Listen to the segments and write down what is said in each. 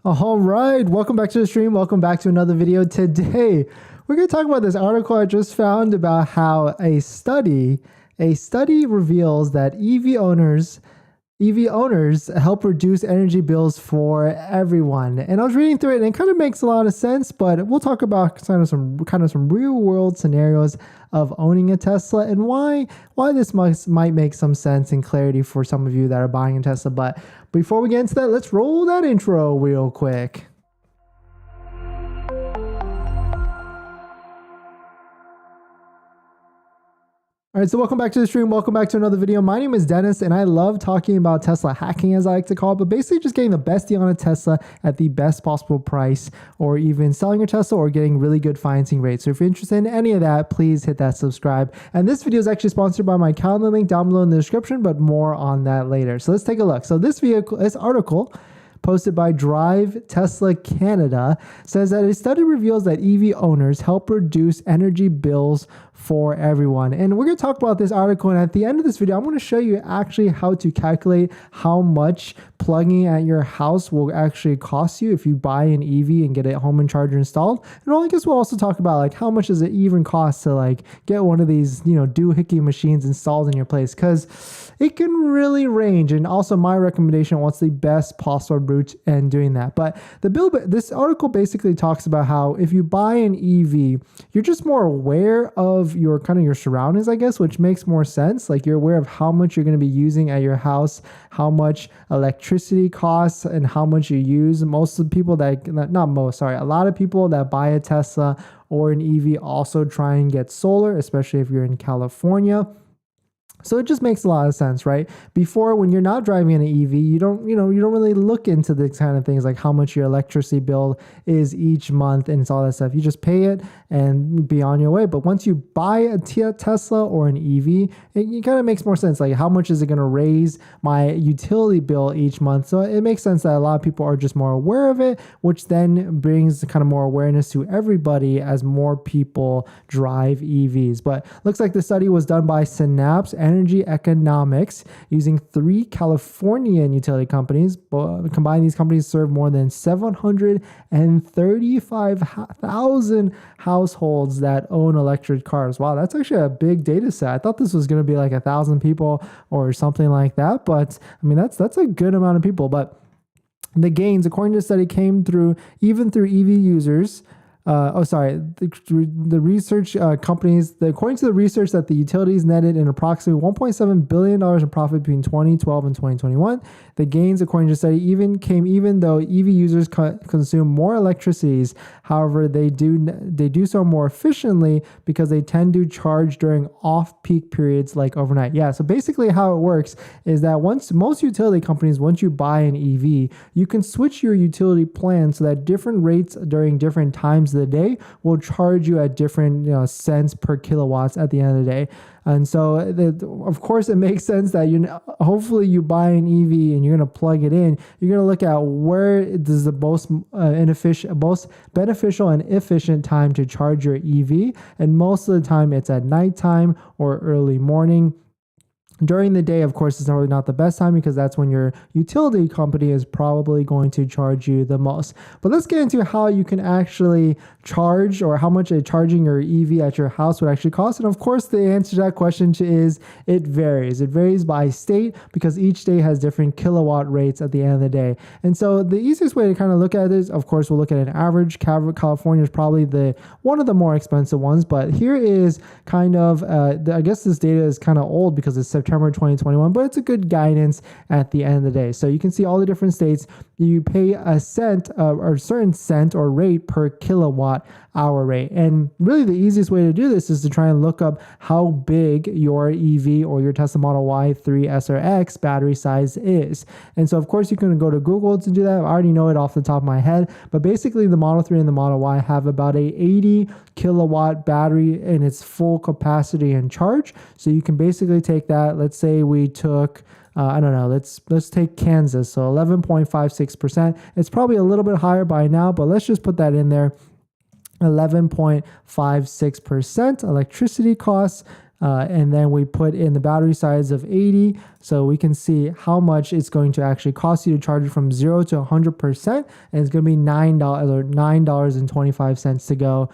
All right, welcome back to the stream. Welcome back to another video. Today, we're going to talk about this article I just found about how a study reveals that EV owners help reduce energy bills for everyone. And I was reading through it, and it kind of makes a lot of sense. But we'll talk about kind of some real world scenarios of owning a Tesla and why this might make some sense and clarity for some of you that are buying a Tesla. But before we get into that, let's roll that intro real quick. All right, so welcome back to the stream. Welcome back to another video. My name is Dennis, and I love talking about Tesla hacking, as I like to call it, but basically just getting the best deal on a Tesla at the best possible price, or even selling your Tesla or getting really good financing rates. So if you're interested in any of that, please hit that subscribe. And this video is actually sponsored by my calendar link down below in the description, but more on that later. So let's take a look. So this article posted by Drive Tesla Canada says that a study reveals that EV owners help reduce energy bills for everyone. And we're going to talk about this article, and at the end of this video, I'm going to show you actually how to calculate how much plugging at your house will actually cost you if you buy an EV and get a home and charger installed. And I guess we'll also talk about like how much does it even cost to like get one of these, doohickey machines installed in your place, because it can really range. And also my recommendation, what's the best possible route in doing that. But this article basically talks about how if you buy an EV, you're just more aware of your surroundings, I guess, which makes more sense. Like you're aware of how much you're going to be using at your house, how much electricity costs, and how much you use. A lot of people that buy a Tesla or an EV also try and get solar, especially if you're in California. So it just makes a lot of sense, right? Before, when you're not driving an EV, you don't really look into the kind of things like how much your electricity bill is each month and it's all that stuff. You just pay it and be on your way. But once you buy a Tesla or an EV, it kind of makes more sense. Like how much is it going to raise my utility bill each month? So it makes sense that a lot of people are just more aware of it, which then brings kind of more awareness to everybody as more people drive EVs. But looks like the study was done by Synapse Energy Economics using 3 Californian utility companies. Combined, these companies serve more than 735,000 households that own electric cars. Wow, that's actually a big data set. I thought this was going to be like 1,000 people or something like that, but I mean that's a good amount of people. But the gains, according to the study, came through EV users. The research companies, according to the research, that the utilities netted in approximately $1.7 billion in profit between 2012 and 2021. The gains, according to the study, even though EV users consume more electricities. However, they do so more efficiently because they tend to charge during off-peak periods like overnight. Yeah, so basically how it works is that once you buy an EV, you can switch your utility plan so that different rates during different times of the day will charge you at different cents per kilowatts at the end of the day. And so, of course, it makes sense that hopefully you buy an EV and you're going to plug it in. You're going to look at where does the most beneficial and efficient time to charge your EV. And most of the time it's at nighttime or early morning. During the day, of course, it's probably not the best time because that's when your utility company is probably going to charge you the most. But let's get into how you can actually charge, or how much charging your EV at your house would actually cost. And of course, the answer to that question is it varies. It varies by state because each state has different kilowatt rates at the end of the day. And so the easiest way to kind of look at it is, of course, we'll look at an average. California is probably one of the more expensive ones. But here is kind of, I guess this data is kind of old because it's September 2021, but it's a good guidance at the end of the day. So you can see all the different states. You pay a cent or a certain cent or rate per kilowatt hour rate. And really the easiest way to do this is to try and look up how big your EV or your Tesla Model Y, 3S, or X battery size is. And so of course you can go to Google to do that. I already know it off the top of my head, but basically the Model 3 and the Model Y have about a 80 kilowatt battery in its full capacity and charge. So you can basically take that. Let's say we took let's take Kansas. So 11.56%. It's probably a little bit higher by now, but let's just put that in there. 11.56% electricity costs. and then we put in the battery size of 80, so we can see how much it's going to actually cost you to charge it from 0 to 100%, and it's going to be $9 or $9.25 to go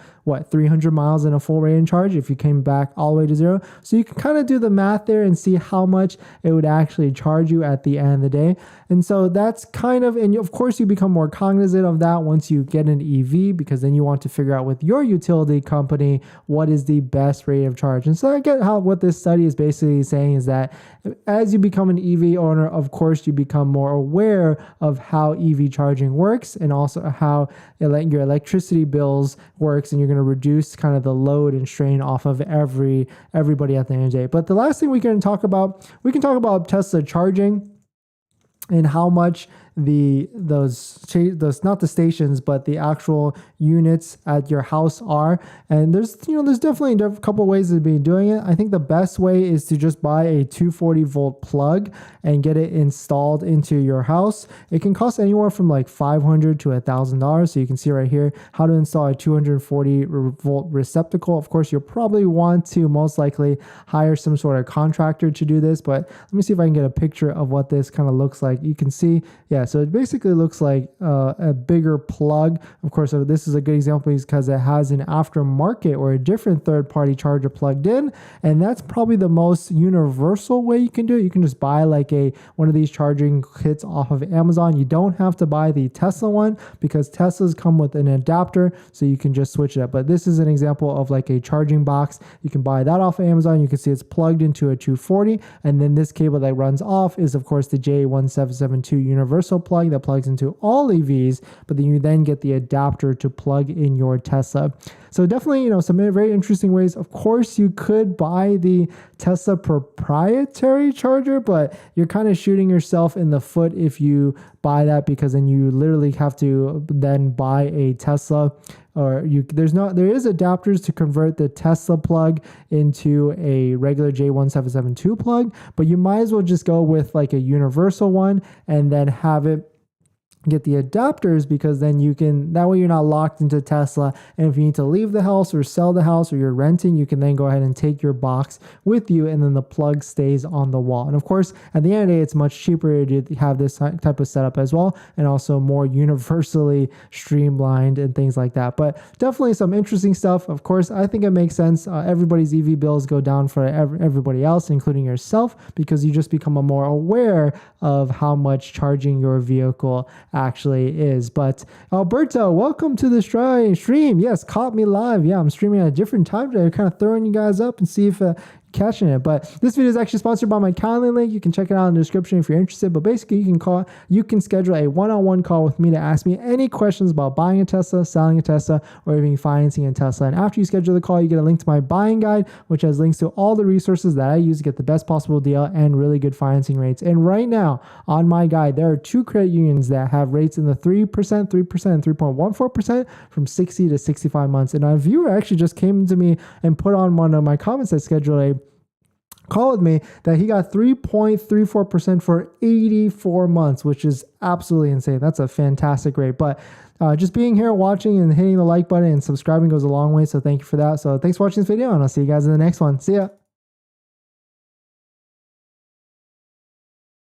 300 miles in a full range charge if you came back all the way to 0. So you can kind of do the math there and see how much it would actually charge you at the end of the day. And so that's kind of, and of course you become more cognizant of that once you get an EV, because then you want to figure out with your utility company what is the best rate of charge. And so I get how what this study is basically saying is that as you become an EV owner, of course you become more aware of how EV charging works and also how your electricity bills works, and you're going to reduce kind of the load and strain off of everybody at the end of the day. But the last thing we can talk about Tesla charging and how much those not the stations but the actual units at your house are. And there's definitely a couple ways of doing it. I think the best way is to just buy a 240 volt plug and get it installed into your house. It can cost anywhere from like $500 to $1,000. So you can see right here how to install a 240 volt receptacle. Of course, you'll probably want to most likely hire some sort of contractor to do this, but let me see if I can get a picture of what this kind of looks like. You can see, yeah, so it basically looks like a bigger plug. Of course, so this is a good example because it has an aftermarket or a different third-party charger plugged in, and that's probably the most universal way you can do it. You can just buy like one of these charging kits off of Amazon. You don't have to buy the Tesla one because Teslas come with an adapter, so you can just switch it up. But this is an example of like a charging box. You can buy that off of Amazon. You can see it's plugged into a 240, and then this cable that runs off is of course the J1772 universal plug that plugs into all EVs, but then you then get the adapter to plug in your Tesla. So definitely, some very interesting ways. Of course, you could buy the Tesla proprietary charger, but you're kind of shooting yourself in the foot if you buy that, because then you literally have to then buy a Tesla, or there is adapters to convert the Tesla plug into a regular J1772 plug, but you might as well just go with like a universal one and then have it get the adapters, because then that way you're not locked into Tesla, and if you need to leave the house or sell the house or you're renting, you can then go ahead and take your box with you, and then the plug stays on the wall. And of course, at the end of the day, it's much cheaper to have this type of setup as well, and also more universally streamlined and things like that. But definitely some interesting stuff. Of course, I think it makes sense. Everybody's EV bills go down for everybody else, including yourself, because you just become more aware of how much charging your vehicle actually is. But Alberto, welcome to the stream. Yes, caught me live. Yeah, I'm streaming at a different time today. I'm kind of throwing you guys up and see if catching it. But this video is actually sponsored by my Calendly link. You can check it out in the description if you're interested. But basically, you can schedule a one-on-one call with me to ask me any questions about buying a Tesla, selling a Tesla, or even financing a Tesla. And after you schedule the call, you get a link to my buying guide, which has links to all the resources that I use to get the best possible deal and really good financing rates. And right now on my guide, there are 2 credit unions that have rates in the 3%, and 3.14% from 60 to 65 months. And a viewer actually just came to me and put on one of my comments that scheduled a call with me that he got 3.34% for 84 months, which is absolutely insane. That's a fantastic rate. But just being here, watching, and hitting the like button and subscribing goes a long way. So thank you for that. So thanks for watching this video, and I'll see you guys in the next one. See ya.